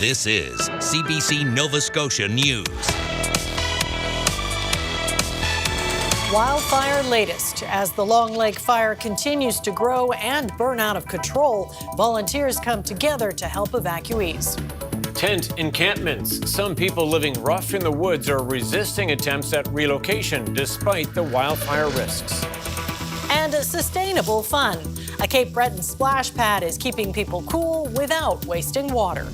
This is CBC Nova Scotia News. Wildfire latest. As the Long Lake fire continues to grow and burn out of control, volunteers come together to help evacuees. Tent encampments. Some people living rough in the woods are resisting attempts at relocation despite the wildfire risks. And sustainable fun. A Cape Breton splash pad is keeping people cool without wasting water.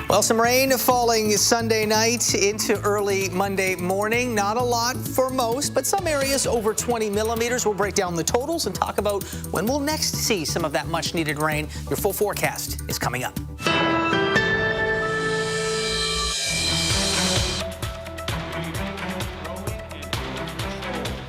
Well, some rain falling Sunday night into early Monday morning. Not a lot for most, but some areas over 20 millimeters. We'll break down the totals and talk about when we'll next see some of that much needed rain. Your full forecast is coming up.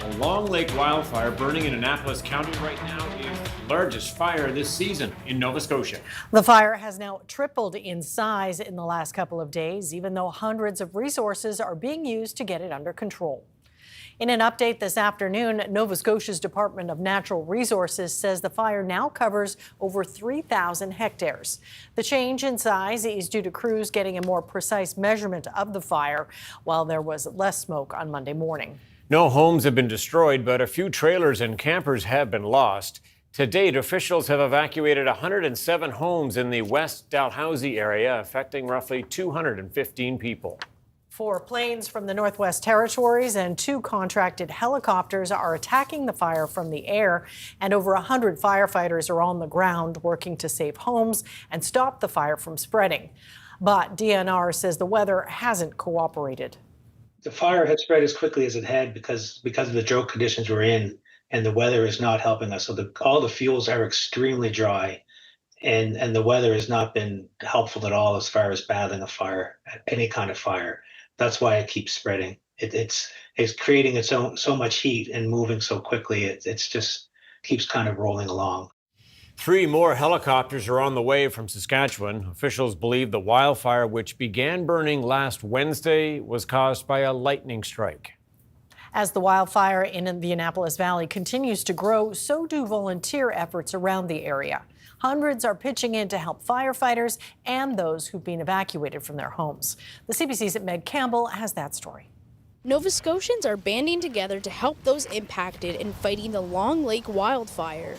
A Long Lake wildfire burning in Annapolis County right now is the largest fire this season in Nova Scotia. The fire has now tripled in size in the last couple of days, even though hundreds of resources are being used to get it under control. In an update this afternoon, Nova Scotia's Department of Natural Resources says the fire now covers over 3,000 hectares. The change in size is due to crews getting a more precise measurement of the fire, while there was less smoke on Monday morning. No homes have been destroyed, but a few trailers and campers have been lost. To date, officials have evacuated 107 homes in the West Dalhousie area, affecting roughly 215 people. 4 planes from the Northwest Territories and 2 contracted helicopters are attacking the fire from the air, and over 100 firefighters are on the ground working to save homes and stop the fire from spreading. But DNR says the weather hasn't cooperated. The fire had spread as quickly as it had because of the drought conditions we're in, and the weather is not helping us. So all the fuels are extremely dry, and the weather has not been helpful at all as far as battling a fire, any kind of fire. That's why it keeps spreading. It's creating its own so much heat and moving so quickly. It's just keeps kind of rolling along. 3 more helicopters are on the way from Saskatchewan. Officials believe the wildfire, which began burning last Wednesday, was caused by a lightning strike. As the wildfire in the Annapolis Valley continues to grow, so do volunteer efforts around the area. Hundreds are pitching in to help firefighters and those who've been evacuated from their homes. The CBC's Meg Campbell has that story. Nova Scotians are banding together to help those impacted in fighting the Long Lake wildfire.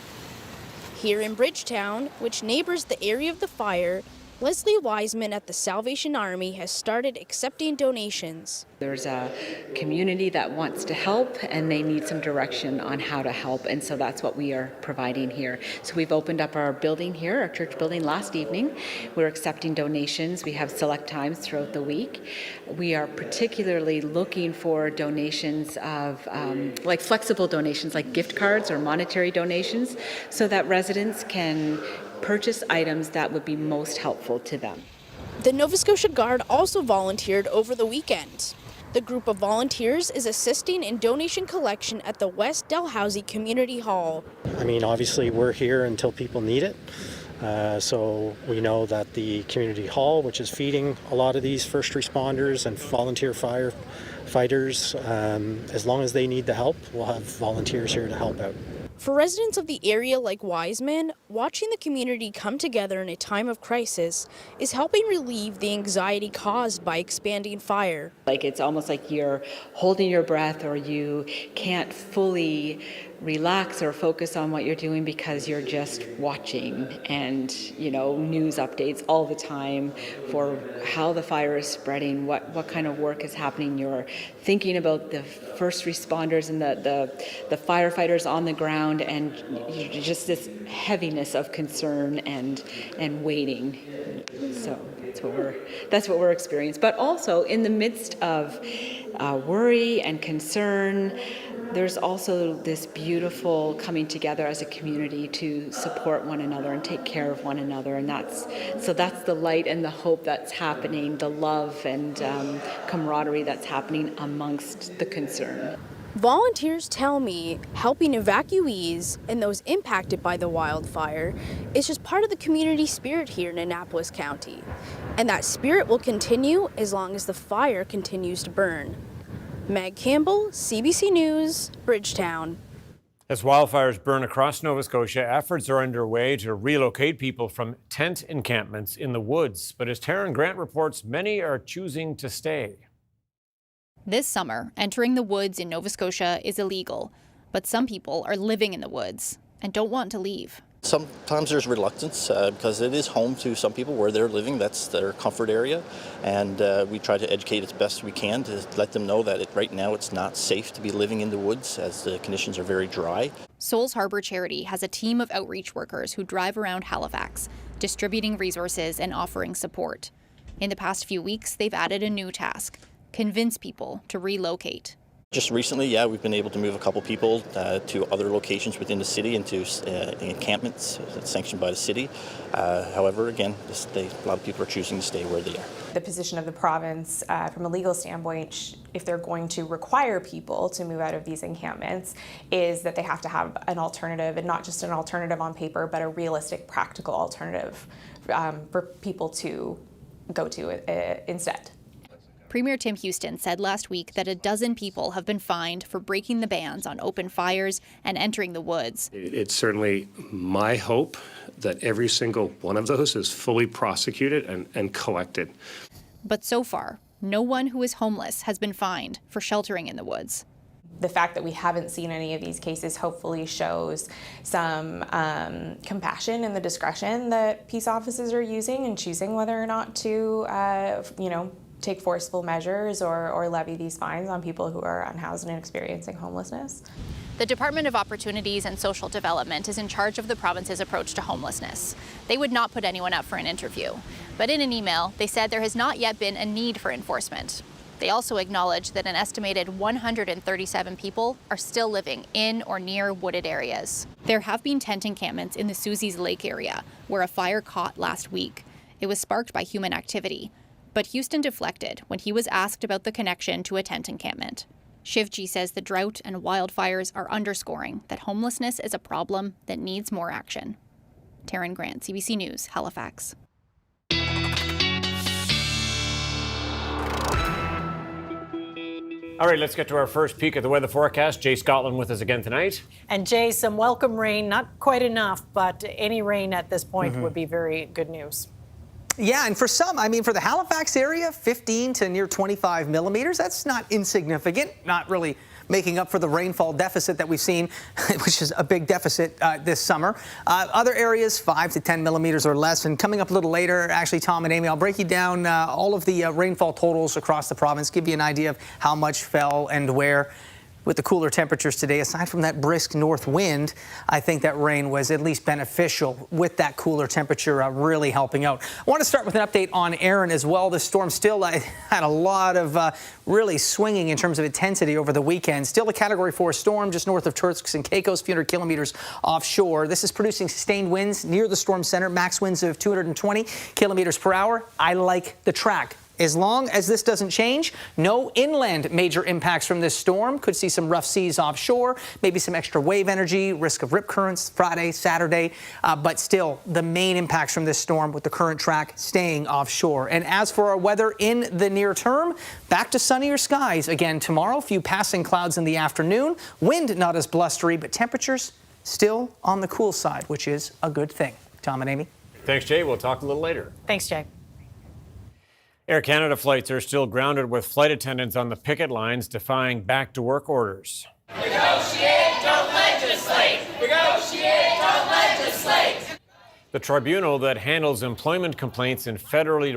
Here in Bridgetown, which neighbors the area of the fire, Leslie Wiseman at the Salvation Army has started accepting donations. There's a community that wants to help and they need some direction on how to help, and so that's what we are providing here. So we've opened up our building here, our church building, last evening. We're accepting donations. We have select times throughout the week. We are particularly looking for donations of like flexible donations like gift cards or monetary donations so that residents can purchase items that would be most helpful to them. The Nova Scotia Guard also volunteered over the weekend. The group of volunteers is assisting in donation collection at the West Dalhousie Community Hall. I mean, obviously we're here until people need it. So we know that the community hall, which is feeding a lot of these first responders and volunteer firefighters, as long as they need the help, we'll have volunteers here to help out. For residents of the area like Wiseman, watching the community come together in a time of crisis is helping relieve the anxiety caused by expanding fire. Like it's almost like you're holding your breath or you can't fully relax or focus on what you're doing because you're just watching and, you know, news updates all the time for how the fire is spreading, what kind of work is happening. You're thinking about the first responders and the firefighters on the ground, and just this heaviness of concern and waiting. So that's what we're experiencing. But also in the midst of worry and concern, there's also this beautiful coming together as a community to support one another and take care of one another, and that's the light and the hope that's happening, the love and camaraderie that's happening amongst the concern. Volunteers tell me helping evacuees and those impacted by the wildfire is just part of the community spirit here in Annapolis County, and that spirit will continue as long as the fire continues to burn. Meg Campbell, CBC News, Bridgetown. As wildfires burn across Nova Scotia, efforts are underway to relocate people from tent encampments in the woods. But as Taryn Grant reports, many are choosing to stay. This summer, entering the woods in Nova Scotia is illegal, but some people are living in the woods and don't want to leave. Sometimes there's reluctance because it is home to some people where they're living. That's their comfort area. And we try to educate as best we can to let them know that right now it's not safe to be living in the woods as the conditions are very dry. Souls Harbor Charity has a team of outreach workers who drive around Halifax, distributing resources and offering support. In the past few weeks, they've added a new task: convince people to relocate. Just recently, we've been able to move a couple people to other locations within the city into encampments sanctioned by the city. However, again, a lot of people are choosing to stay where they are. The position of the province, from a legal standpoint, if they're going to require people to move out of these encampments, is that they have to have an alternative, and not just an alternative on paper, but a realistic, practical alternative for people to go to instead. Premier Tim Houston said last week that a dozen people have been fined for breaking the bans on open fires and entering the woods. It's certainly my hope that every single one of those is fully prosecuted and collected. But so far, no one who is homeless has been fined for sheltering in the woods. The fact that we haven't seen any of these cases hopefully shows some compassion in the discretion that peace officers are using in choosing whether or not to, take forceful measures or levy these fines on people who are unhoused and experiencing homelessness. The Department of Opportunities and Social Development is in charge of the province's approach to homelessness. They would not put anyone up for an interview. But in an email, they said there has not yet been a need for enforcement. They also acknowledge that an estimated 137 people are still living in or near wooded areas. There have been tent encampments in the Susie's Lake area, where a fire caught last week. It was sparked by human activity. But Houston deflected when he was asked about the connection to a tent encampment. Shivji says the drought and wildfires are underscoring that homelessness is a problem that needs more action. Taryn Grant, CBC News, Halifax. All right, let's get to our first peek at the weather forecast. Jay Scotland with us again tonight. And Jay, some welcome rain, not quite enough, but any rain at this point would be very good news. Yeah, and for some, for the Halifax area, 15 to near 25 millimeters, that's not insignificant, not really making up for the rainfall deficit that we've seen, which is a big deficit this summer. Other areas, 5 to 10 millimeters or less. And coming up a little later, actually, Tom and Amy, I'll break you down all of the rainfall totals across the province, give you an idea of how much fell and where. With the cooler temperatures today, aside from that brisk north wind, I think that rain was at least beneficial with that cooler temperature really helping out. I want to start with an update on Erin as well. The storm still had a lot of really swinging in terms of intensity over the weekend. Still a Category 4 storm just north of Turks and Caicos, a few hundred kilometers offshore. This is producing sustained winds near the storm center, max winds of 220 kilometers per hour. I like the track. As long as this doesn't change, no inland major impacts from this storm. Could see some rough seas offshore, maybe some extra wave energy, risk of rip currents Friday, Saturday, but still the main impacts from this storm with the current track staying offshore. And as for our weather in the near term, back to sunnier skies again tomorrow. Few passing clouds in the afternoon. Wind not as blustery, but temperatures still on the cool side, which is a good thing. Tom and Amy. Thanks, Jay. We'll talk a little later. Thanks, Jay. Air Canada flights are still grounded with flight attendants on the picket lines defying back-to-work orders. Negotiate, don't legislate! Negotiate, don't legislate! The tribunal that handles employment complaints in federally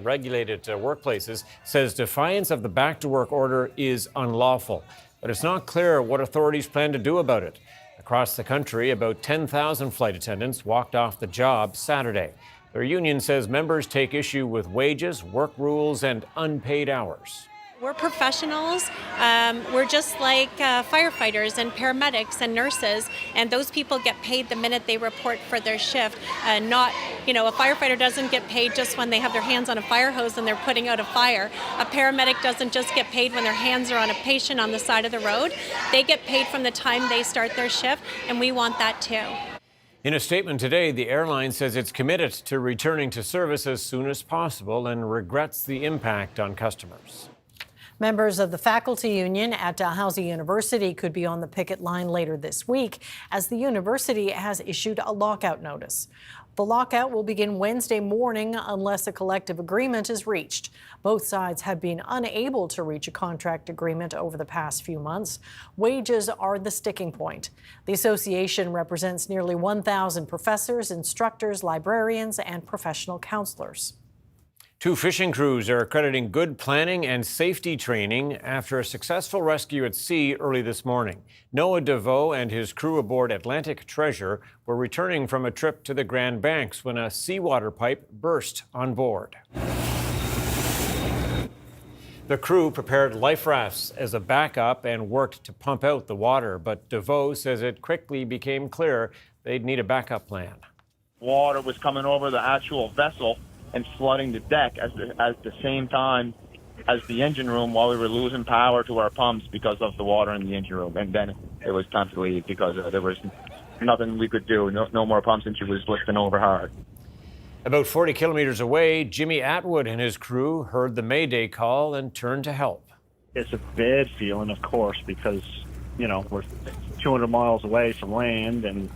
regulated workplaces says defiance of the back-to-work order is unlawful. But it's not clear what authorities plan to do about it. Across the country, about 10,000 flight attendants walked off the job Saturday. Their union says members take issue with wages, work rules, and unpaid hours. We're professionals. We're just like firefighters and paramedics and nurses, and those people get paid the minute they report for their shift. A firefighter doesn't get paid just when they have their hands on a fire hose and they're putting out a fire. A paramedic doesn't just get paid when their hands are on a patient on the side of the road. They get paid from the time they start their shift, and we want that too. In a statement today, the airline says it's committed to returning to service as soon as possible and regrets the impact on customers. Members of the faculty union at Dalhousie University could be on the picket line later this week as the university has issued a lockout notice. The lockout will begin Wednesday morning unless a collective agreement is reached. Both sides have been unable to reach a contract agreement over the past few months. Wages are the sticking point. The association represents nearly 1,000 professors, instructors, librarians, and professional counselors. 2 fishing crews are accrediting good planning and safety training after a successful rescue at sea early this morning. Noah DeVoe and his crew aboard Atlantic Treasure were returning from a trip to the Grand Banks when a seawater pipe burst on board. The crew prepared life rafts as a backup and worked to pump out the water, but DeVoe says it quickly became clear they'd need a backup plan. Water was coming over the actual vessel and flooding the deck at the same time as the engine room while we were losing power to our pumps because of the water in the engine room. And then it was time to leave because there was nothing we could do. No more pumps, and she was lifting over hard. About 40 kilometers away, Jimmy Atwood and his crew heard the Mayday call and turned to help. It's a bad feeling, of course, because, we're 200 miles away from land, and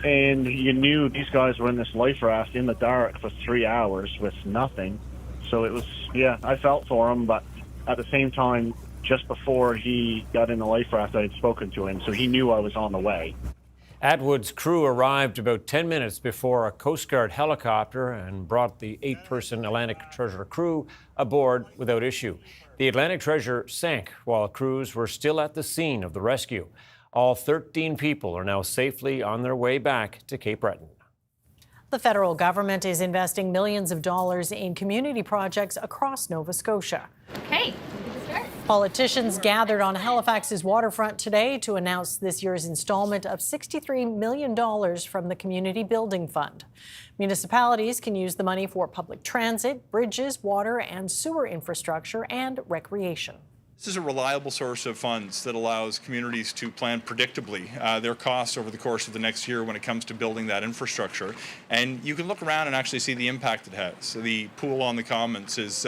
you knew these guys were in this life raft in the dark for 3 hours with nothing. So it was, I felt for him, but at the same time, just before he got in the life raft, I had spoken to him, so he knew I was on the way. Atwood's crew arrived about 10 minutes before a Coast Guard helicopter and brought the 8-person Atlantic Treasure crew aboard without issue. The Atlantic Treasure sank while crews were still at the scene of the rescue. All 13 people are now safely on their way back to Cape Breton. The federal government is investing millions of dollars in community projects across Nova Scotia. Okay. Politicians gathered on Halifax's waterfront today to announce this year's installment of $63 million from the Community Building Fund. Municipalities can use the money for public transit, bridges, water and sewer infrastructure, and recreation. This is a reliable source of funds that allows communities to plan predictably their costs over the course of the next year when it comes to building that infrastructure. And you can look around and actually see the impact it has. The pool on the Commons has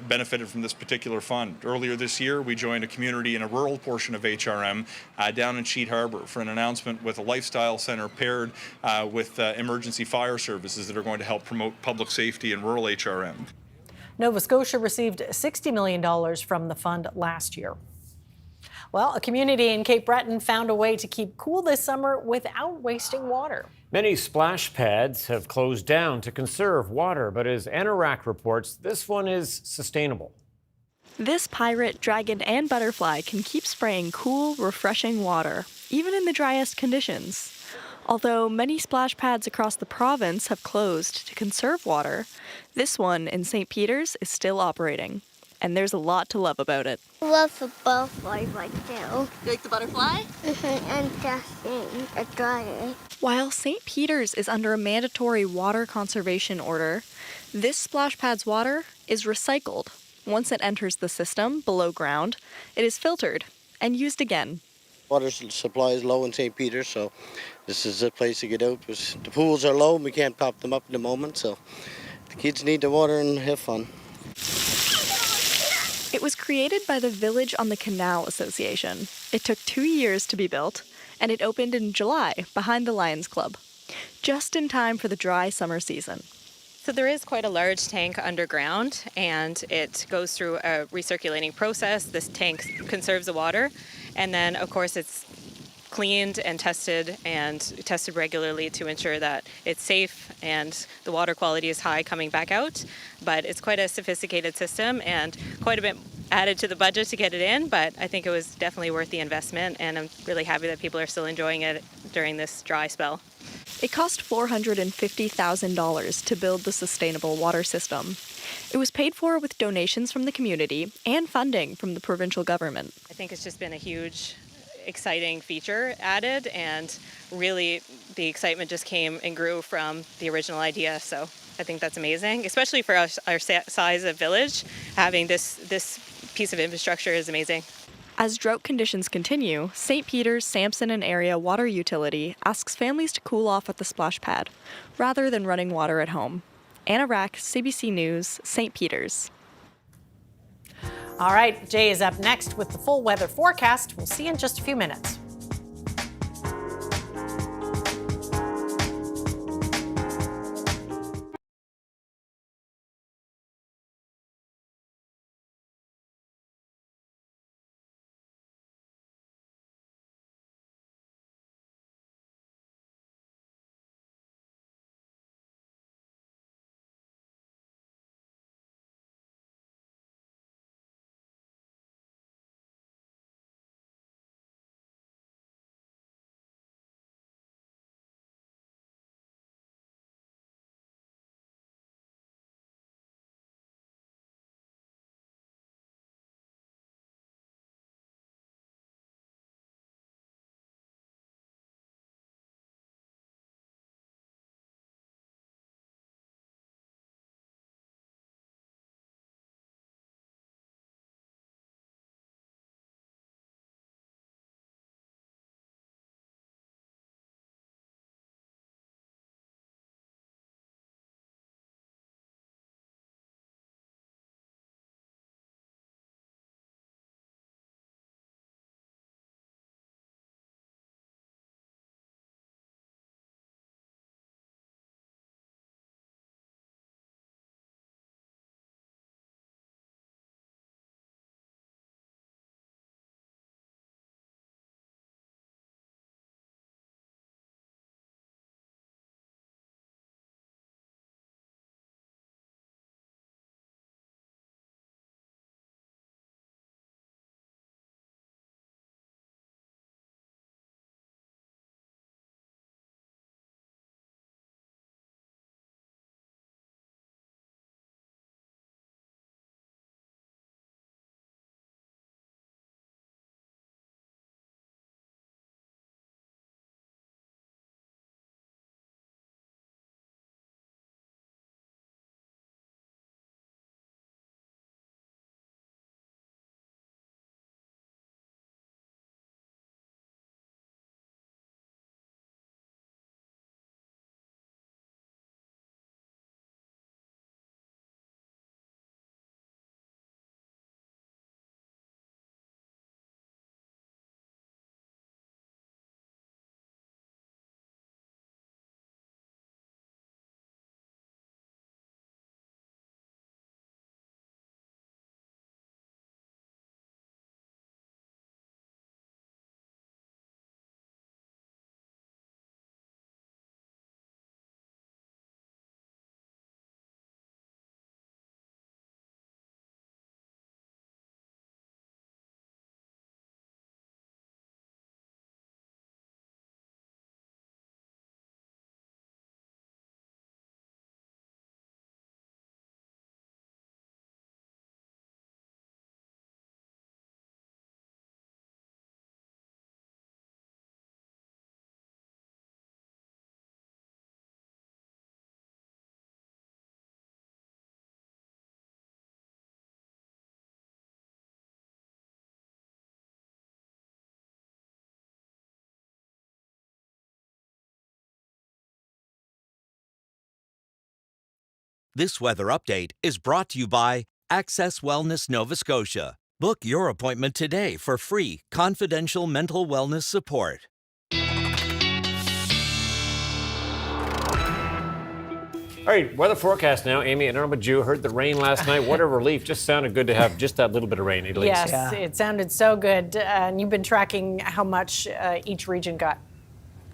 benefited from this particular fund. Earlier this year, we joined a community in a rural portion of HRM down in Sheet Harbour for an announcement with a lifestyle centre paired with emergency fire services that are going to help promote public safety in rural HRM. Nova Scotia received $60 million from the fund last year. Well, a community in Cape Breton found a way to keep cool this summer without wasting water. Many splash pads have closed down to conserve water, but as Anorak reports, this one is sustainable. This pirate, dragon, and butterfly can keep spraying cool, refreshing water, even in the driest conditions. Although many splash pads across the province have closed to conserve water, this one in St. Peter's is still operating. And there's a lot to love about it. I love the butterfly right now. You like the butterfly? And testing a dryer. While St. Peter's is under a mandatory water conservation order, this splash pad's water is recycled. Once it enters the system below ground, it is filtered and used again. Water supply is low in St. Peter's, so this is the place to get out. The pools are low and we can't pop them up at the moment, so the kids need the water and have fun. It was created by the Village on the Canal Association. It took 2 years to be built, and it opened in July behind the Lions Club, just in time for the dry summer season. So there is quite a large tank underground, and it goes through a recirculating process. This tank conserves the water, and then of course it's cleaned and tested regularly to ensure that it's safe and the water quality is high coming back out. But it's quite a sophisticated system and quite a bit added to the budget to get it in, but I think it was definitely worth the investment, and I'm really happy that people are still enjoying it during this dry spell. It cost $450,000 to build the sustainable water system. It was paid for with donations from the community and funding from the provincial government. I think it's just been a huge, exciting feature added, and really the excitement just came and grew from the original idea. So I think that's amazing, especially for us, our size of village. Having this piece of infrastructure is amazing. As drought conditions continue, St. Peter's, Sampson and Area Water Utility asks families to cool off at the splash pad, rather than running water at home. Anna Rack, CBC News, St. Peter's. All right, Jay is up next with the full weather forecast. We'll see you in just a few minutes. This weather update is brought to you by Access Wellness Nova Scotia. Book your appointment today for free, confidential mental wellness support. All right, weather forecast now. Amy, I don't know about you, heard the rain last night. What a relief. Just sounded good to have just that little bit of rain, at least. Yes, it sounded so good. And you've been tracking how much each region got.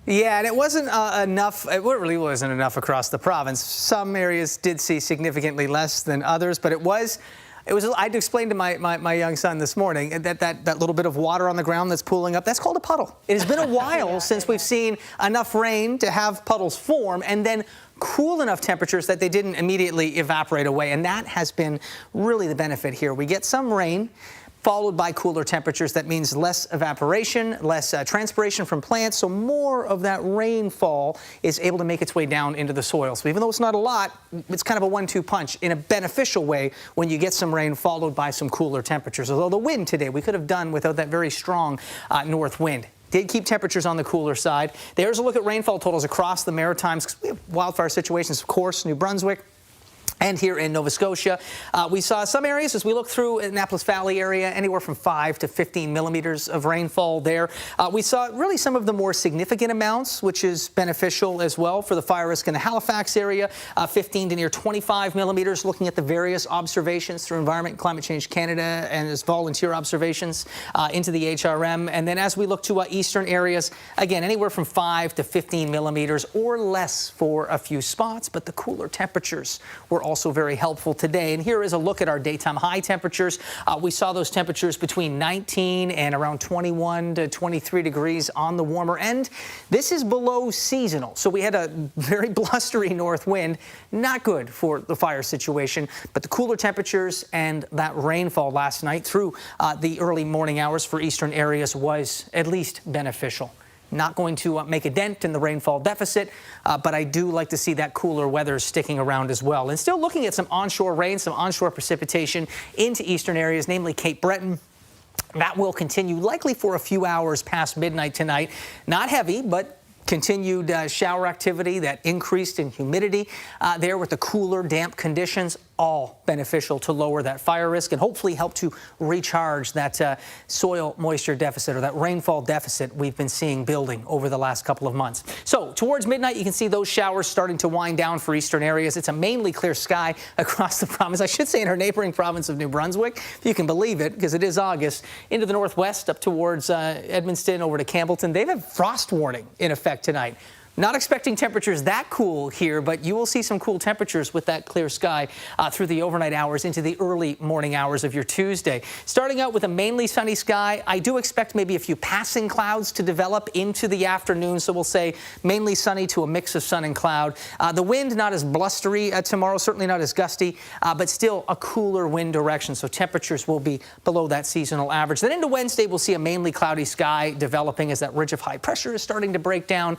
Yeah, and it wasn't enough. It really wasn't enough across the province. Some areas did see significantly less than others, but it was. I'd explained to my young son this morning that little bit of water on the ground that's pooling up, that's called a puddle. It has been a while since we've seen enough rain to have puddles form and then cool enough temperatures that they didn't immediately evaporate away. And that has been really the benefit here. We get some rain, followed by cooler temperatures. That means less evaporation, less transpiration from plants, so more of that rainfall is able to make its way down into the soil. So even though it's not a lot, it's kind of a 1-2 punch in a beneficial way when you get some rain followed by some cooler temperatures. Although the wind today, we could have done without that very strong north wind. Did keep temperatures on the cooler side. There's a look at rainfall totals across the Maritimes, because we have wildfire situations, of course, New Brunswick, And here in Nova Scotia, we saw some areas as we look through Annapolis Valley area, anywhere from 5 to 15 millimeters of rainfall there. We saw really some of the more significant amounts, which is beneficial as well for the fire risk in the Halifax area, 15 to near 25 millimeters, looking at the various observations through Environment and Climate Change Canada and as volunteer observations into the HRM. And then as we look to eastern areas, again, anywhere from 5 to 15 millimeters or less for a few spots, but the cooler temperatures were also very helpful today. And here is a look at our daytime high temperatures. We saw those temperatures between 19 and around 21 to 23 degrees on the warmer end. This is below seasonal. So we had a very blustery north wind. Not good for the fire situation, but the cooler temperatures and that rainfall last night through the early morning hours for eastern areas was at least beneficial. Not going to make a dent in the rainfall deficit, but I do like to see that cooler weather sticking around as well. And still looking at some onshore rain, some onshore precipitation into eastern areas, namely Cape Breton. That will continue likely for a few hours past midnight tonight. Not heavy, but continued shower activity, that increased in humidity there with the cooler, damp conditions, all beneficial to lower that fire risk and hopefully help to recharge that soil moisture deficit or that rainfall deficit we've been seeing building over the last couple of months. So towards midnight, you can see those showers starting to wind down for eastern areas. It's a mainly clear sky across the province. I should say in our neighboring province of New Brunswick, if you can believe it, because it is August, into the northwest up towards Edmundston over to Campbellton. They have a frost warning in effect tonight. Not expecting temperatures that cool here, but you will see some cool temperatures with that clear sky through the overnight hours into the early morning hours of your Tuesday. Starting out with a mainly sunny sky, I do expect maybe a few passing clouds to develop into the afternoon, so we'll say mainly sunny to a mix of sun and cloud. The wind not as blustery tomorrow, certainly not as gusty, but still a cooler wind direction, so temperatures will be below that seasonal average. Then into Wednesday, we'll see a mainly cloudy sky developing as that ridge of high pressure is starting to break down.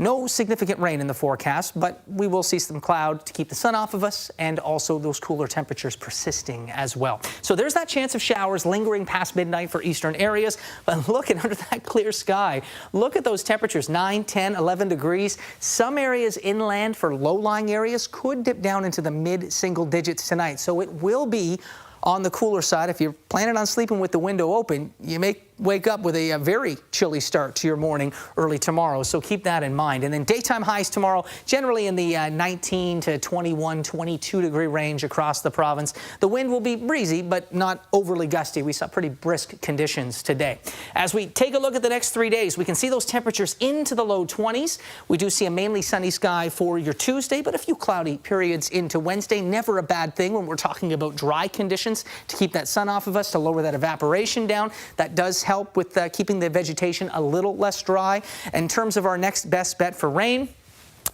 No significant rain in the forecast, but we will see some cloud to keep the sun off of us and also those cooler temperatures persisting as well. So there's that chance of showers lingering past midnight for eastern areas. But look at under that clear sky. Look at those temperatures, 9, 10, 11 degrees. Some areas inland for low-lying areas could dip down into the mid-single digits tonight. So it will be on the cooler side. If you're planning on sleeping with the window open, you may wake up with a very chilly start to your morning early tomorrow, so keep that in mind. And then daytime highs tomorrow, generally in the 19 to 21, 22 degree range across the province. The wind will be breezy, but not overly gusty. We saw pretty brisk conditions today. As we take a look at the next 3 days, we can see those temperatures into the low 20s. We do see a mainly sunny sky for your Tuesday, but a few cloudy periods into Wednesday. Never a bad thing when we're talking about dry conditions to keep that sun off of us, to lower that evaporation down. That does help with keeping the vegetation a little less dry. In terms of our next best bet for rain,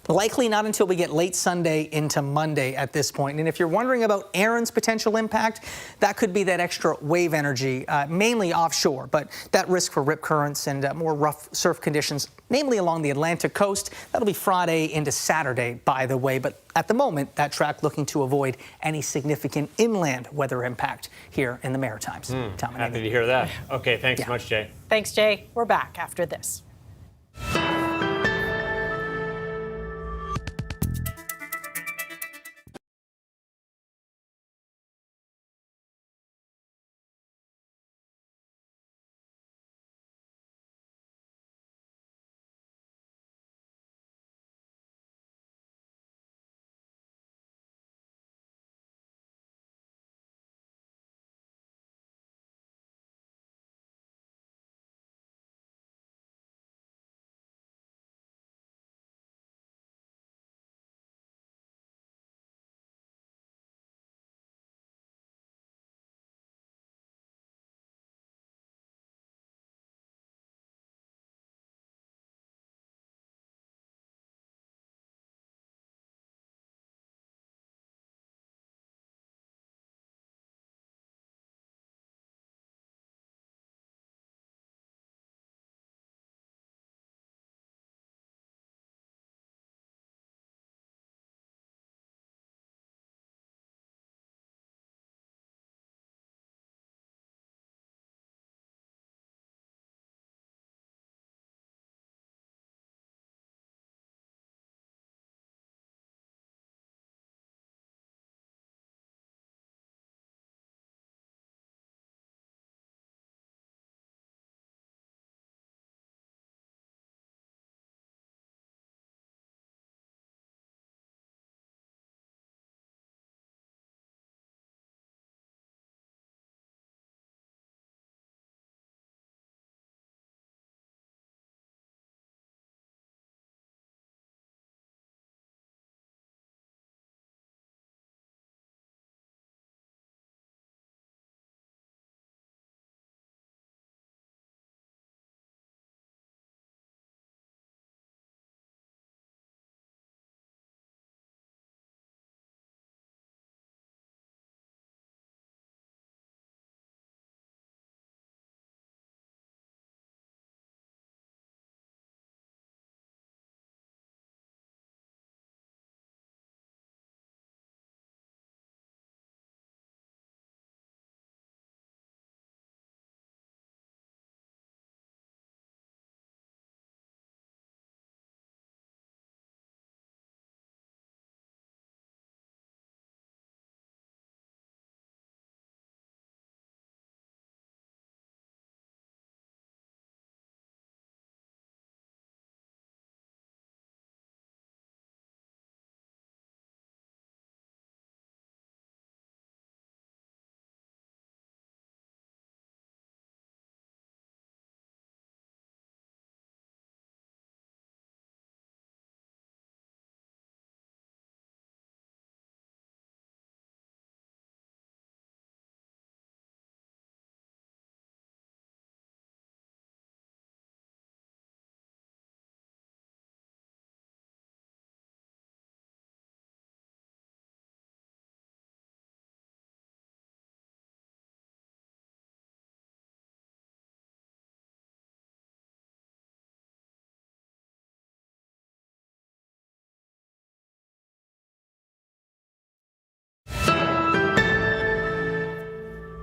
likely not until we get late Sunday into Monday at this point. And if you're wondering about Aaron's potential impact, that could be that extra wave energy, mainly offshore, but that risk for rip currents and more rough surf conditions, namely along the Atlantic coast. That'll be Friday into Saturday, by the way. But at the moment, that track looking to avoid any significant inland weather impact here in the Maritimes. Tom, happy to hear that. Okay, thanks so much, Jay. Thanks, Jay. We're back after this.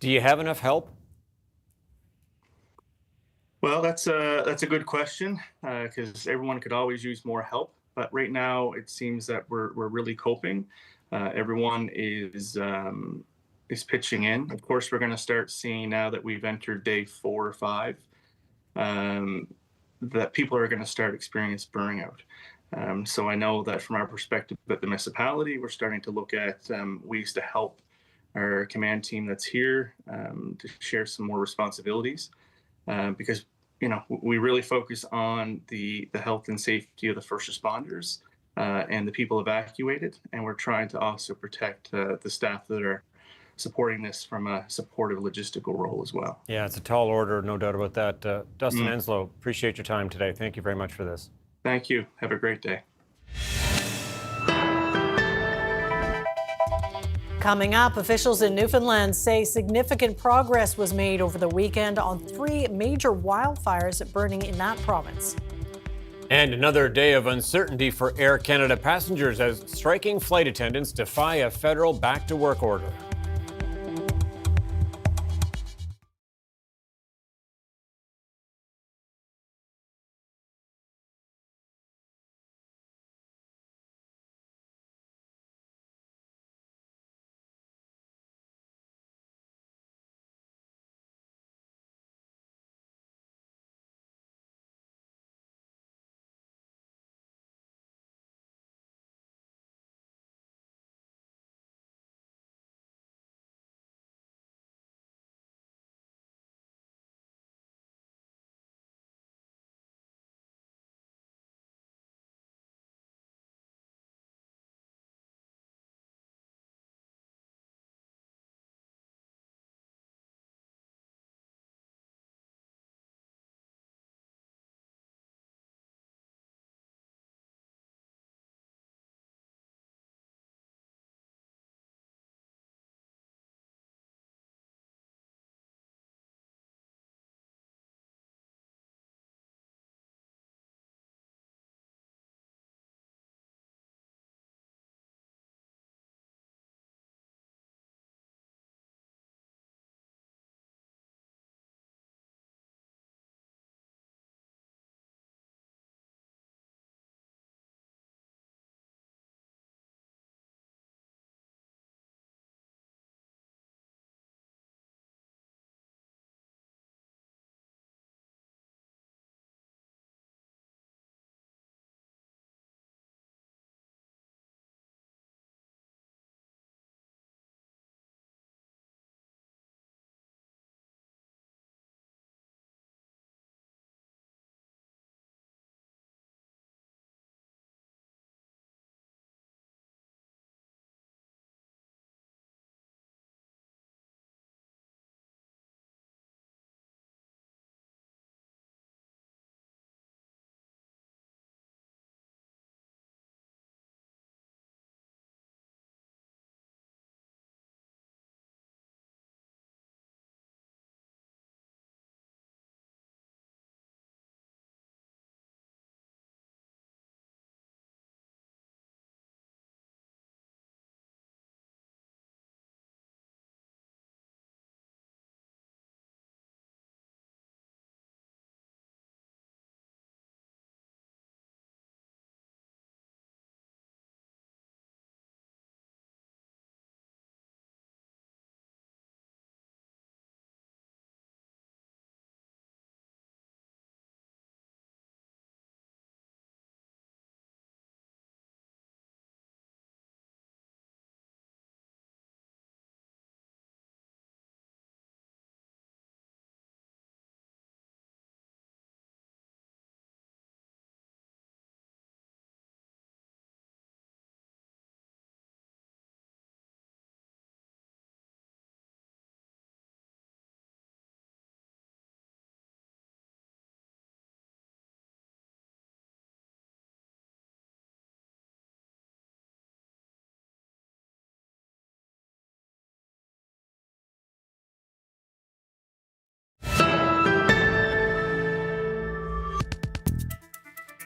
Do you have enough help? Well, that's a good question because everyone could always use more help. But right now, it seems that we're really coping. Everyone is pitching in. Of course, we're going to start seeing now that we've entered day 4 or 5 that people are going to start experiencing burnout. So I know that from our perspective at the municipality, we're starting to look at ways to help our command team that's here to share some more responsibilities because we really focus on the health and safety of the first responders and the people evacuated, and we're trying to also protect the staff that are supporting this from a supportive logistical role as well. Yeah, it's a tall order, no doubt about that. Dustin Enslow, appreciate your time today. Thank you very much for this. Thank you. Have a great day. Coming up, officials in Newfoundland say significant progress was made over the weekend on 3 major wildfires burning in that province. And another day of uncertainty for Air Canada passengers as striking flight attendants defy a federal back-to-work order.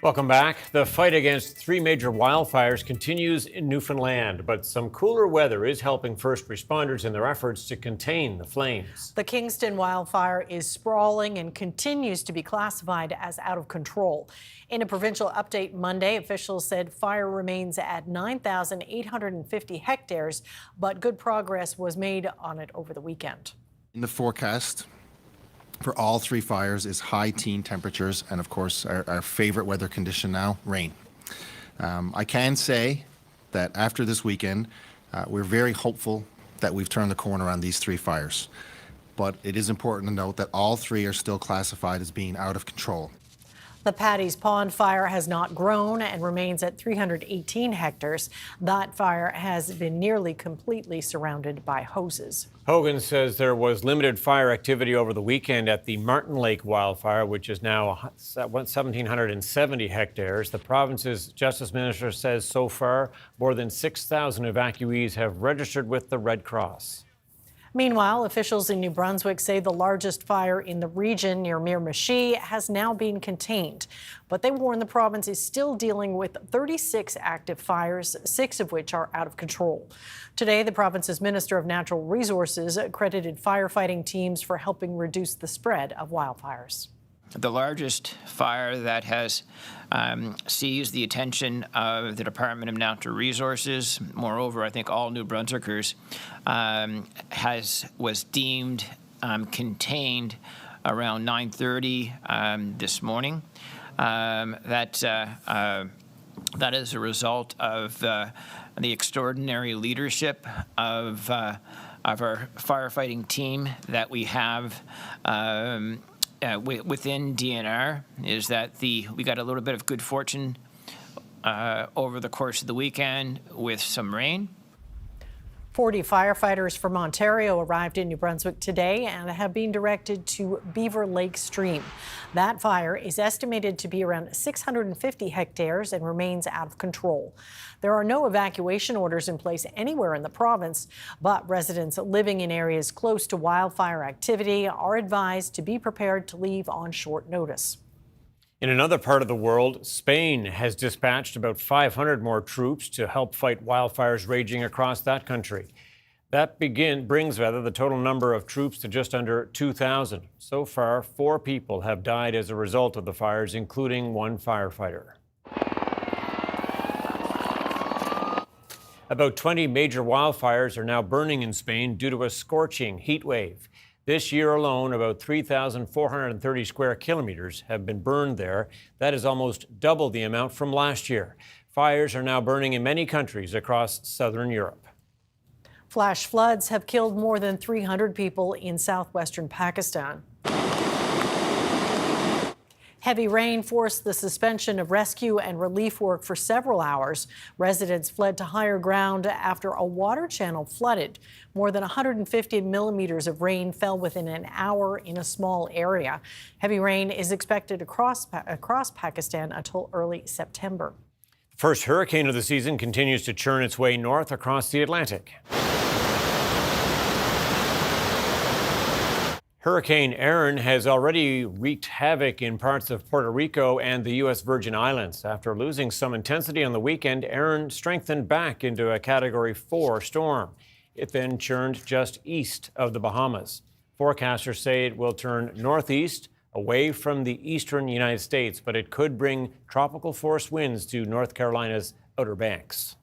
Welcome back. The fight against 3 major wildfires continues in Newfoundland, but some cooler weather is helping first responders in their efforts to contain the flames. The Kingston wildfire is sprawling and continues to be classified as out of control. In a provincial update Monday, officials said fire remains at 9,850 hectares, but good progress was made on it over the weekend. In the forecast for all 3 fires is high teen temperatures and, of course, our favorite weather condition now, rain. I can say that after this weekend, we're very hopeful that we've turned the corner on these 3 fires. But it is important to note that all 3 are still classified as being out of control. The Paddy's Pond fire has not grown and remains at 318 hectares. That fire has been nearly completely surrounded by hoses. Hogan says there was limited fire activity over the weekend at the Martin Lake wildfire, which is now 1,770 hectares. The province's justice minister says so far more than 6,000 evacuees have registered with the Red Cross. Meanwhile, officials in New Brunswick say the largest fire in the region near Miramichi has now been contained. But they warn the province is still dealing with 36 active fires, 6 of which are out of control. Today, the province's Minister of Natural Resources credited firefighting teams for helping reduce the spread of wildfires. The largest fire that has seized the attention of the Department of Natural Resources, moreover, I think all New Brunswickers, was deemed contained around 9:30 this morning. That is a result of the extraordinary leadership of our firefighting team that we have within DNR. Is that we got a little bit of good fortune over the course of the weekend with some rain. 40 firefighters from Ontario arrived in New Brunswick today and have been directed to Beaver Lake Stream. That fire is estimated to be around 650 hectares and remains out of control. There are no evacuation orders in place anywhere in the province, but residents living in areas close to wildfire activity are advised to be prepared to leave on short notice. In another part of the world, Spain has dispatched about 500 more troops to help fight wildfires raging across that country. That brings the total number of troops to just under 2,000. So far, 4 people have died as a result of the fires, including 1 firefighter. About 20 major wildfires are now burning in Spain due to a scorching heat wave. This year alone, about 3,430 square kilometers have been burned there. That is almost double the amount from last year. Fires are now burning in many countries across southern Europe. Flash floods have killed more than 300 people in southwestern Pakistan. Heavy rain forced the suspension of rescue and relief work for several hours. Residents fled to higher ground after a water channel flooded. More than 150 millimeters of rain fell within an hour in a small area. Heavy rain is expected across Pakistan until early September. The first hurricane of the season continues to churn its way north across the Atlantic. Hurricane Erin has already wreaked havoc in parts of Puerto Rico and the U.S. Virgin Islands. After losing some intensity on the weekend, Erin strengthened back into a Category 4 storm. It then churned just east of the Bahamas. Forecasters say it will turn northeast away from the eastern United States, but it could bring tropical force winds to North Carolina's Outer Banks.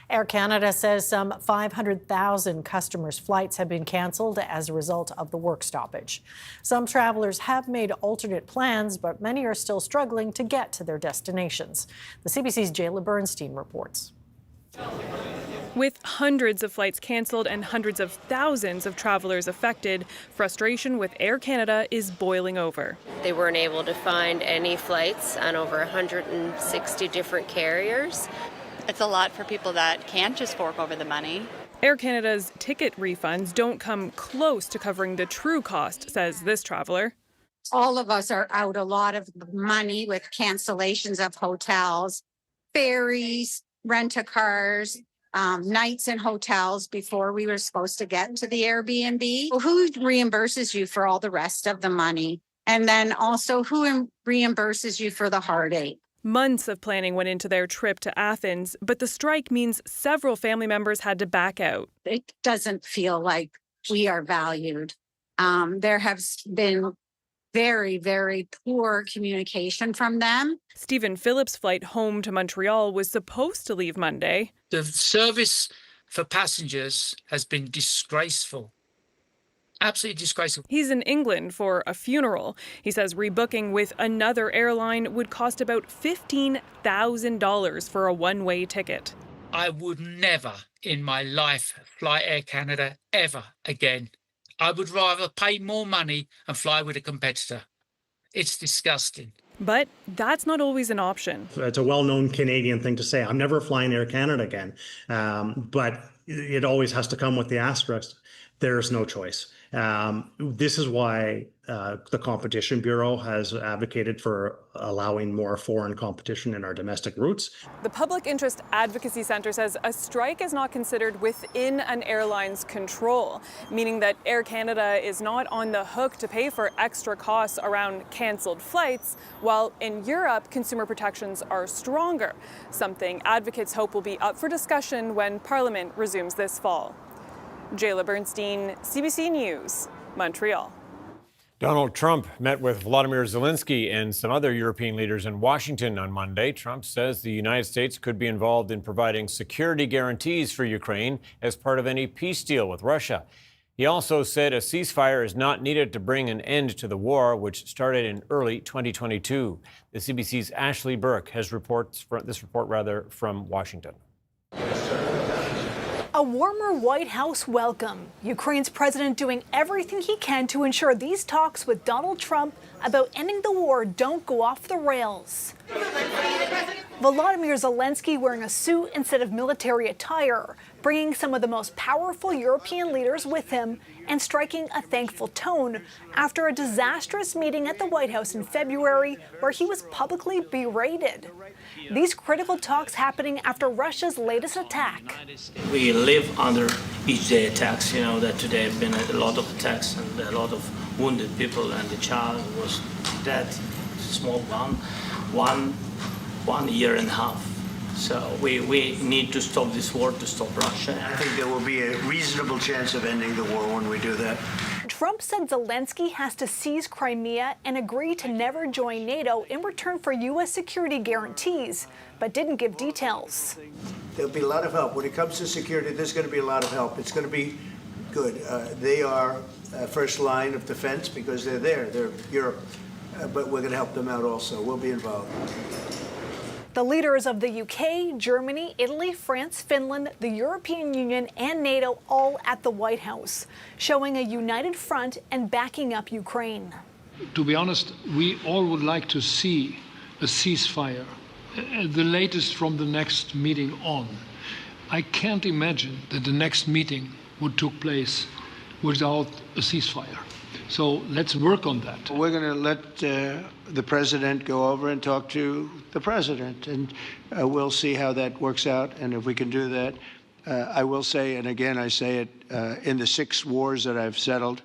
Air Canada says some 500,000 customers' flights have been canceled as a result of the work stoppage. Some travelers have made alternate plans, but many are still struggling to get to their destinations. The CBC's Jayla Bernstein reports. With hundreds of flights canceled and hundreds of thousands of travelers affected, frustration with Air Canada is boiling over. They weren't able to find any flights on over 160 different carriers. It's a lot for people that can't just fork over the money. Air Canada's ticket refunds don't come close to covering the true cost, says this traveler. All of us are out a lot of money with cancellations of hotels, ferries, rent-a-cars, nights in hotels before we were supposed to get to the Airbnb. Who reimburses you for all the rest of the money? And then also who reimburses you for the heartache? Months of planning went into their trip to Athens, but the strike means several family members had to back out. It doesn't feel like we are valued. There has been very, very poor communication from them. Stephen Phillips' flight home to Montreal was supposed to leave Monday. The service for passengers has been disgraceful. Absolutely disgraceful. He's in England for a funeral. He says rebooking with another airline would cost about $15,000 for a one-way ticket. I would never in my life fly Air Canada ever again. I would rather pay more money and fly with a competitor. It's disgusting. But that's not always an option. It's a well-known Canadian thing to say, I'm never flying Air Canada again. But it always has to come with the asterisk. There's no choice. This is why the Competition Bureau has advocated for allowing more foreign competition in our domestic routes. The Public Interest Advocacy Centre says a strike is not considered within an airline's control, meaning that Air Canada is not on the hook to pay for extra costs around cancelled flights, while in Europe, consumer protections are stronger, something advocates hope will be up for discussion when Parliament resumes this fall. Jayla Bernstein, CBC News, Montreal. Donald Trump met with Volodymyr Zelenskyy and some other European leaders in Washington on Monday. Trump says the United States could be involved in providing security guarantees for Ukraine as part of any peace deal with Russia. He also said a ceasefire is not needed to bring an end to the war, which started in early 2022. The CBC's Ashley Burke has this report from Washington. A warmer White House welcome. Ukraine's president doing everything he can to ensure these talks with Donald Trump about ending the war don't go off the rails. Volodymyr Zelenskyy wearing a suit instead of military attire, bringing some of the most powerful European leaders with him and striking a thankful tone after a disastrous meeting at the White House in February where he was publicly berated. These critical talks happening after Russia's latest attack. We live under each day attacks, that today have been a lot of attacks and a lot of wounded people, and the child was dead, small one year and a half. So we need to stop this war, to stop Russia. I think there will be a reasonable chance of ending the war when we do that. Trump said Zelenskyy has to seize Crimea and agree to never join NATO in return for U.S. security guarantees, but didn't give details. There'll be a lot of help. When it comes to security, there's going to be a lot of help. It's going to be good. They are first line of defense because they're there. They're Europe. But we're going to help them out also. We'll be involved. The leaders of the UK, Germany, Italy, France, Finland, the European Union, and NATO all at the White House, showing a united front and backing up Ukraine. To be honest, we all would like to see a ceasefire, the latest from the next meeting on. I can't imagine that the next meeting would take place without a ceasefire. So let's work on that. We're going to let the president go over and talk to the president, and we'll see how that works out. And if we can do that, I will say, and again, I say it, in the 6 wars that I've settled,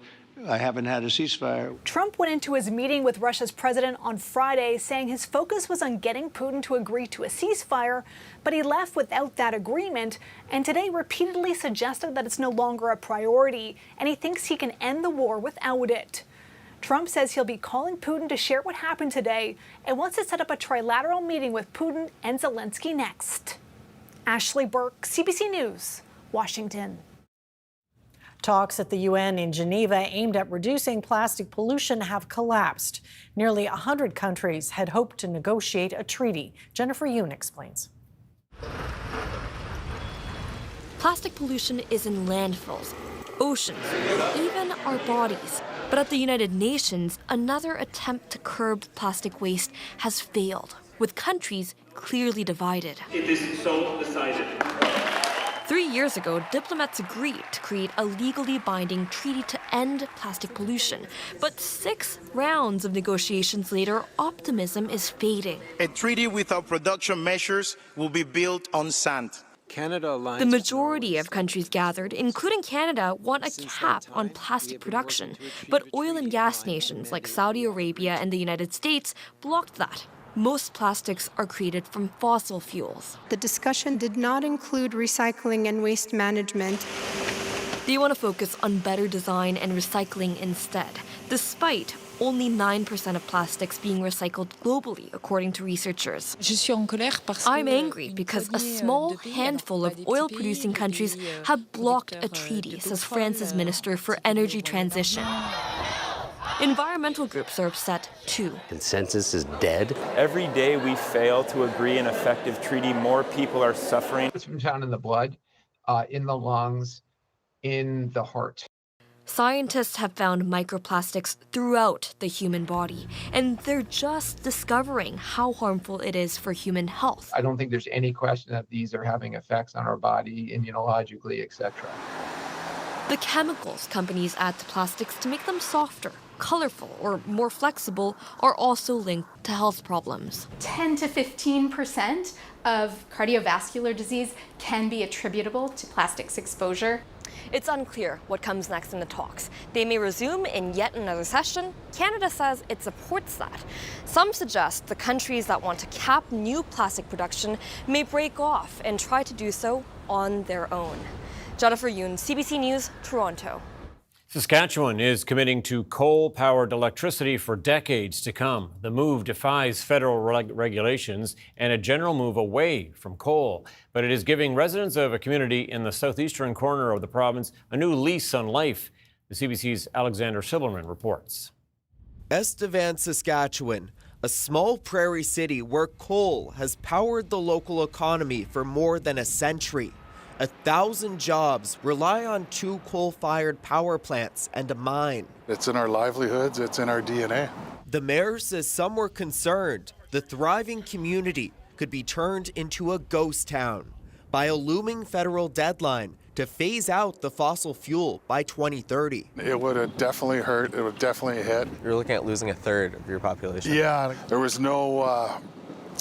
I haven't had a ceasefire. Trump went into his meeting with Russia's president on Friday saying his focus was on getting Putin to agree to a ceasefire, but he left without that agreement, and today repeatedly suggested that it's no longer a priority, and he thinks he can end the war without it. Trump says he'll be calling Putin to share what happened today and wants to set up a trilateral meeting with Putin and Zelenskyy next. Ashley Burke, CBC News, Washington. Talks at the UN in Geneva aimed at reducing plastic pollution have collapsed. Nearly 100 countries had hoped to negotiate a treaty. Jennifer Yoon explains. Plastic pollution is in landfills, oceans, even our bodies. But at the United Nations, another attempt to curb plastic waste has failed, with countries clearly divided. It is so decided. 3 years ago, diplomats agreed to create a legally binding treaty to end plastic pollution. But 6 rounds of negotiations later, optimism is fading. A treaty without production measures will be built on sand. The majority of countries gathered, including Canada, want a cap on plastic production. But oil and gas nations like Saudi Arabia and the United States blocked that. Most plastics are created from fossil fuels. The discussion did not include recycling and waste management. They want to focus on better design and recycling instead, despite only 9% of plastics being recycled globally, according to researchers. I'm angry because a small handful of oil-producing countries have blocked a treaty, says France's Minister for Energy Transition. Environmental groups are upset, too. Consensus is dead. Every day we fail to agree an effective treaty, more people are suffering. It's been found in the blood, in the lungs, in the heart. Scientists have found microplastics throughout the human body, and they're just discovering how harmful it is for human health. I don't think there's any question that these are having effects on our body, immunologically, etc. The chemicals companies add to plastics to make them softer, colorful, or more flexible are also linked to health problems. 10 to 15% of cardiovascular disease can be attributable to plastics exposure. It's unclear what comes next in the talks. They may resume in yet another session. Canada says it supports that. Some suggest the countries that want to cap new plastic production may break off and try to do so on their own. Jennifer Yoon, CBC News, Toronto. Saskatchewan is committing to coal-powered electricity for decades to come. The move defies federal regulations and a general move away from coal. But it is giving residents of a community in the southeastern corner of the province a new lease on life. The CBC's Alexander Silberman reports. Estevan, Saskatchewan, a small prairie city where coal has powered the local economy for more than a century. 1,000 jobs rely on 2 coal-fired power plants and a mine. It's in our livelihoods, it's in our DNA. The mayor says some were concerned the thriving community could be turned into a ghost town by a looming federal deadline to phase out the fossil fuel by 2030. It would have definitely hurt, it would definitely hit. You're looking at losing a third of your population. Yeah, there was no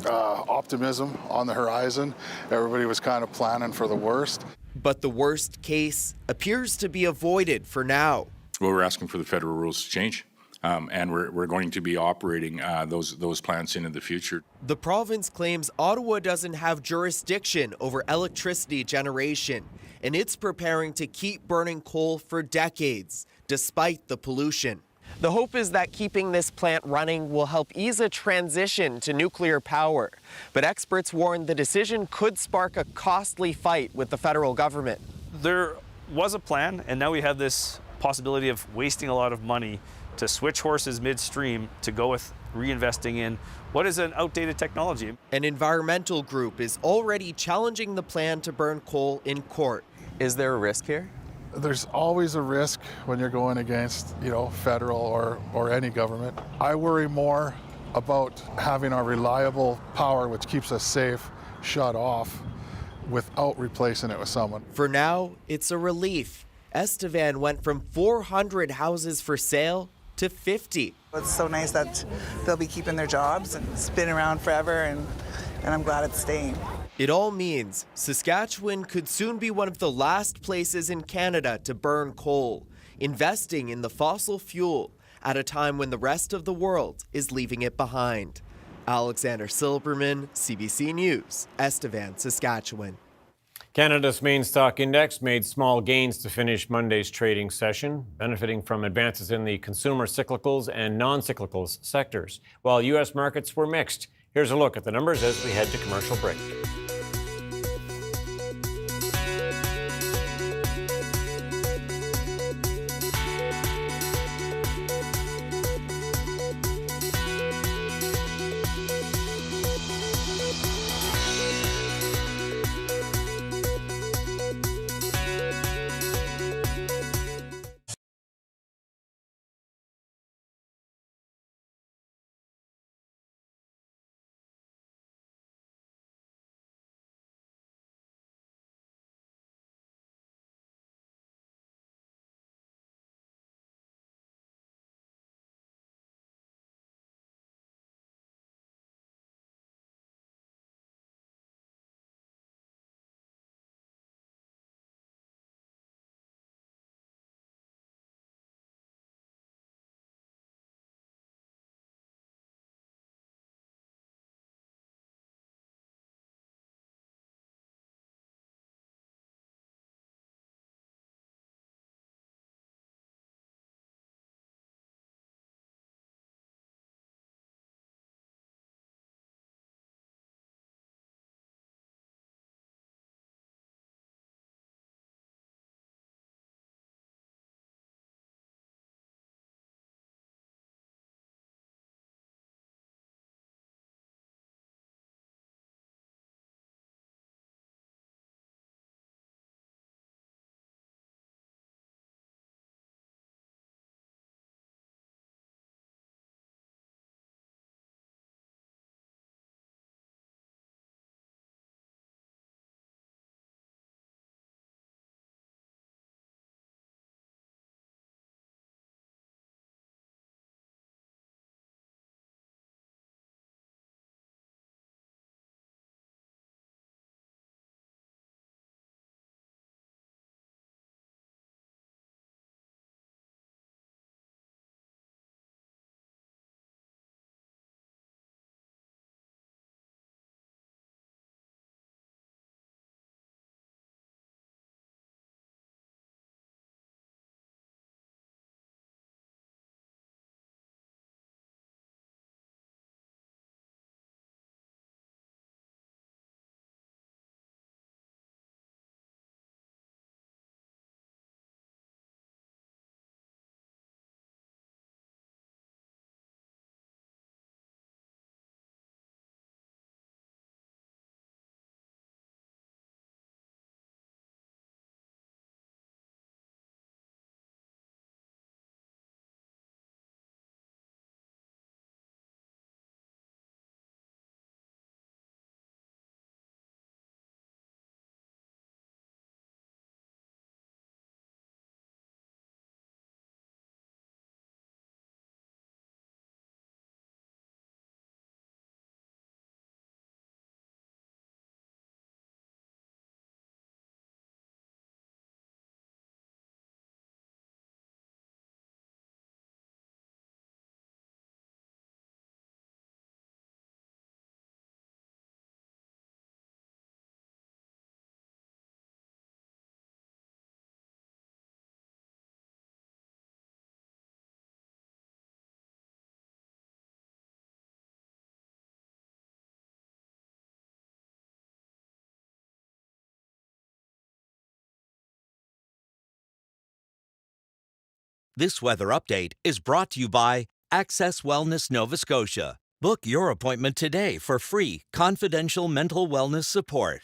optimism on the horizon. Everybody was kind of planning for the worst. But the worst case appears to be avoided for now. Well, we're asking for the federal rules to change, and we're going to be operating those plants into the future. The province claims Ottawa doesn't have jurisdiction over electricity generation, and it's preparing to keep burning coal for decades, despite the pollution. The hope is that keeping this plant running will help ease a transition to nuclear power. But experts warn the decision could spark a costly fight with the federal government. There was a plan, and now we have this possibility of wasting a lot of money to switch horses midstream to go with reinvesting in what is an outdated technology. An environmental group is already challenging the plan to burn coal in court. Is there a risk here? There's always a risk when you're going against, federal or any government. I worry more about having our reliable power, which keeps us safe, shut off without replacing it with someone. For now, it's a relief. Estevan went from 400 houses for sale to 50. It's so nice that they'll be keeping their jobs, and it's been around forever, and I'm glad it's staying. It all means Saskatchewan could soon be one of the last places in Canada to burn coal, investing in the fossil fuel at a time when the rest of the world is leaving it behind. Alexander Silberman, CBC News, Estevan, Saskatchewan. Canada's main stock index made small gains to finish Monday's trading session, benefiting from advances in the consumer cyclicals and non-cyclicals sectors, while U.S. markets were mixed. Here's a look at the numbers as we head to commercial break. This weather update is brought to you by Access Wellness Nova Scotia. Book your appointment today for free, confidential mental wellness support.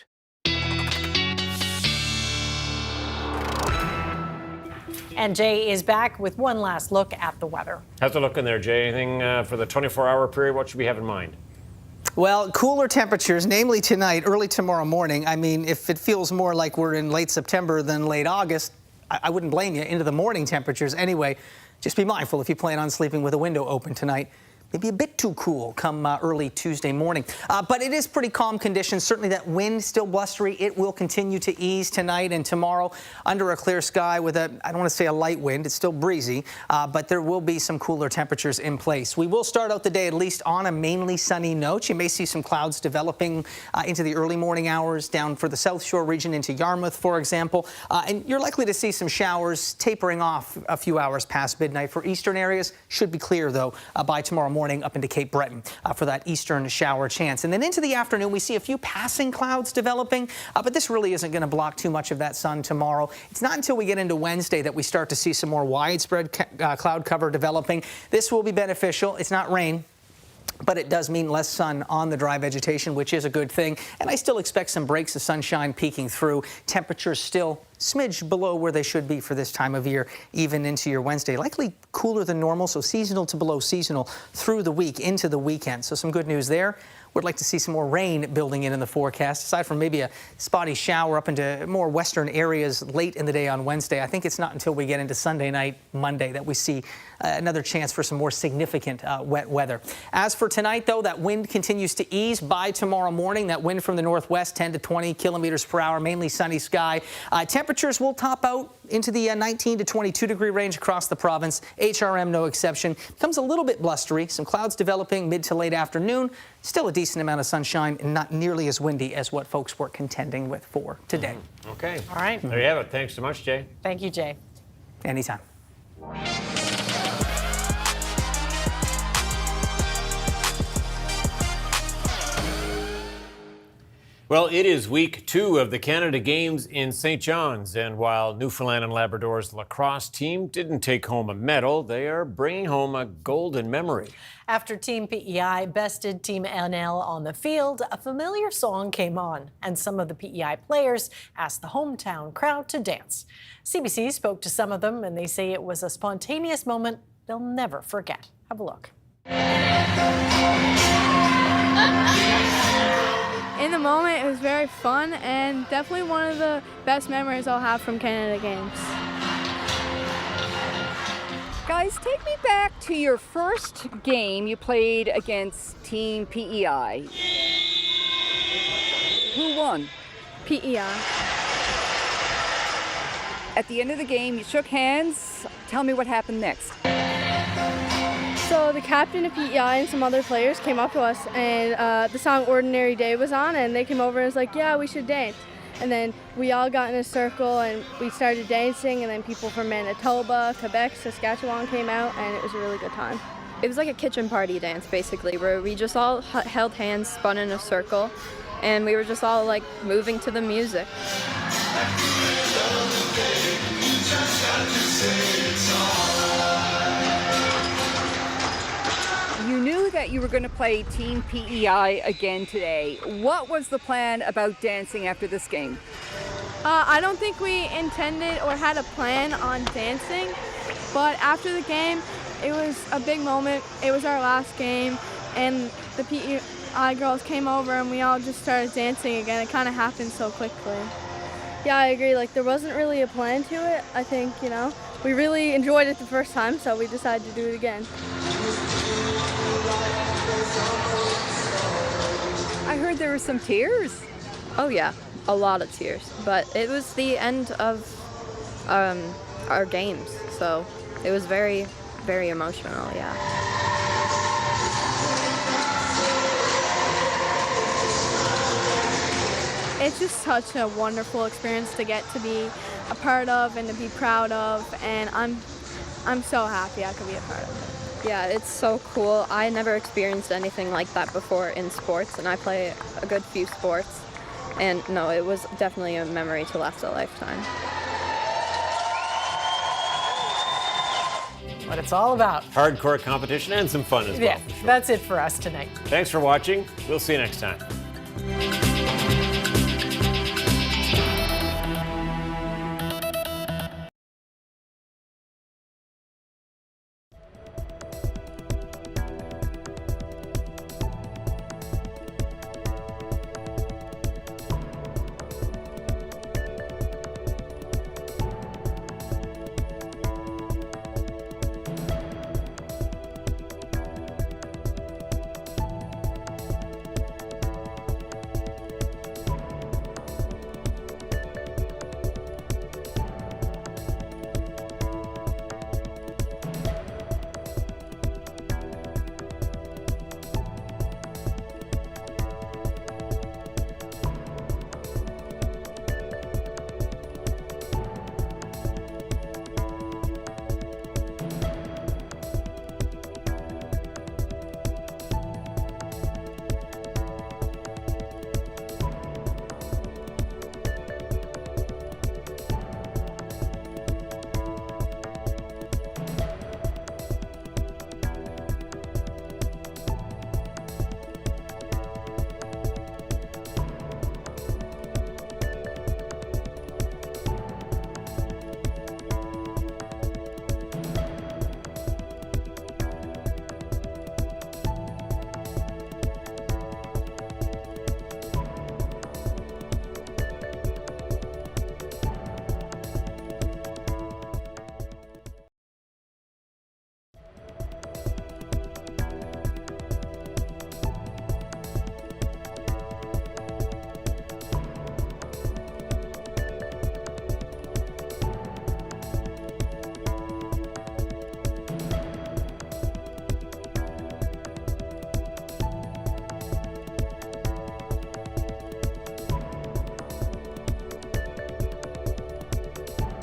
And Jay is back with one last look at the weather. How's it looking there, Jay? Anything for the 24-hour period? What should we have in mind? Well, cooler temperatures, namely tonight, early tomorrow morning. I mean, if it feels more like we're in late September than late August, I wouldn't blame you. Into the morning temperatures anyway. Just be mindful if you plan on sleeping with a window open tonight. Maybe a bit too cool come early Tuesday morning. But it is pretty calm conditions. Certainly that wind still blustery. It will continue to ease tonight and tomorrow under a clear sky with I don't want to say a light wind. It's still breezy, but there will be some cooler temperatures in place. We will start out the day at least on a mainly sunny note. You may see some clouds developing into the early morning hours down for the South Shore region into Yarmouth, for example. And you're likely to see some showers tapering off a few hours past midnight. For eastern areas, should be clear, though, by tomorrow morning up into Cape Breton for that eastern shower chance. And then into the afternoon, we see a few passing clouds developing, but this really isn't going to block too much of that sun tomorrow. It's not until we get into Wednesday that we start to see some more widespread cloud cover developing. This will be beneficial. It's not rain, but it does mean less sun on the dry vegetation, which is a good thing. And I still expect some breaks of sunshine peeking through. Temperatures still smidge below where they should be for this time of year, even into your Wednesday. Likely cooler than normal, so seasonal to below seasonal through the week into the weekend. So some good news there. Would like to see some more rain building in the forecast, aside from maybe a spotty shower up into more western areas late in the day on Wednesday. I think it's not until we get into Sunday night, Monday, that we see another chance for some more significant wet weather. As for tonight, though, that wind continues to ease by tomorrow morning. That wind from the northwest, 10 to 20 kilometers per hour, mainly sunny sky. Temperatures will top out into the 19 to 22 degree range across the province. HRM, no exception. Becomes a little bit blustery. Some clouds developing mid to late afternoon. Still a decent amount of sunshine and not nearly as windy as what folks were contending with for today. Okay. All right. There you have it. Thanks so much, Jay. Thank you, Jay. Anytime. Well, it is week 2 of the Canada Games in St. John's, and while Newfoundland and Labrador's lacrosse team didn't take home a medal, they are bringing home a golden memory. After Team PEI bested Team NL on the field, a familiar song came on, and some of the PEI players asked the hometown crowd to dance. CBC spoke to some of them, and they say it was a spontaneous moment they'll never forget. Have a look. In the moment, it was very fun and definitely one of the best memories I'll have from Canada Games. Guys, take me back to your first game you played against Team PEI. Who won? PEI. At the end of the game, you shook hands. Tell me what happened next. So the captain of PEI and some other players came up to us, and the song Ordinary Day was on, and they came over and was like, yeah, we should dance. And then we all got in a circle and we started dancing, and then people from Manitoba, Quebec, Saskatchewan came out, and it was a really good time. It was like a kitchen party dance, basically, where we just all held hands, spun in a circle, and we were just all like moving to the music. You knew that you were going to play Team PEI again today. What was the plan about dancing after this game? I don't think we intended or had a plan on dancing, but after the game, it was a big moment. It was our last game, and the PEI girls came over and we all just started dancing again. It kind of happened so quickly. Yeah, I agree. Like, there wasn't really a plan to it. I think, we really enjoyed it the first time, so we decided to do it again. I heard there were some tears. Oh yeah, a lot of tears. But it was the end of our games, so it was very, very emotional, yeah. It's just such a wonderful experience to get to be a part of and to be proud of, and I'm so happy I could be a part of it. Yeah, it's so cool. I never experienced anything like that before in sports, and I play a good few sports. And no, it was definitely a memory to last a lifetime. what it's all about. Hardcore competition and some fun as well. Yeah, that's it for us tonight. Thanks for watching. We'll see you next time.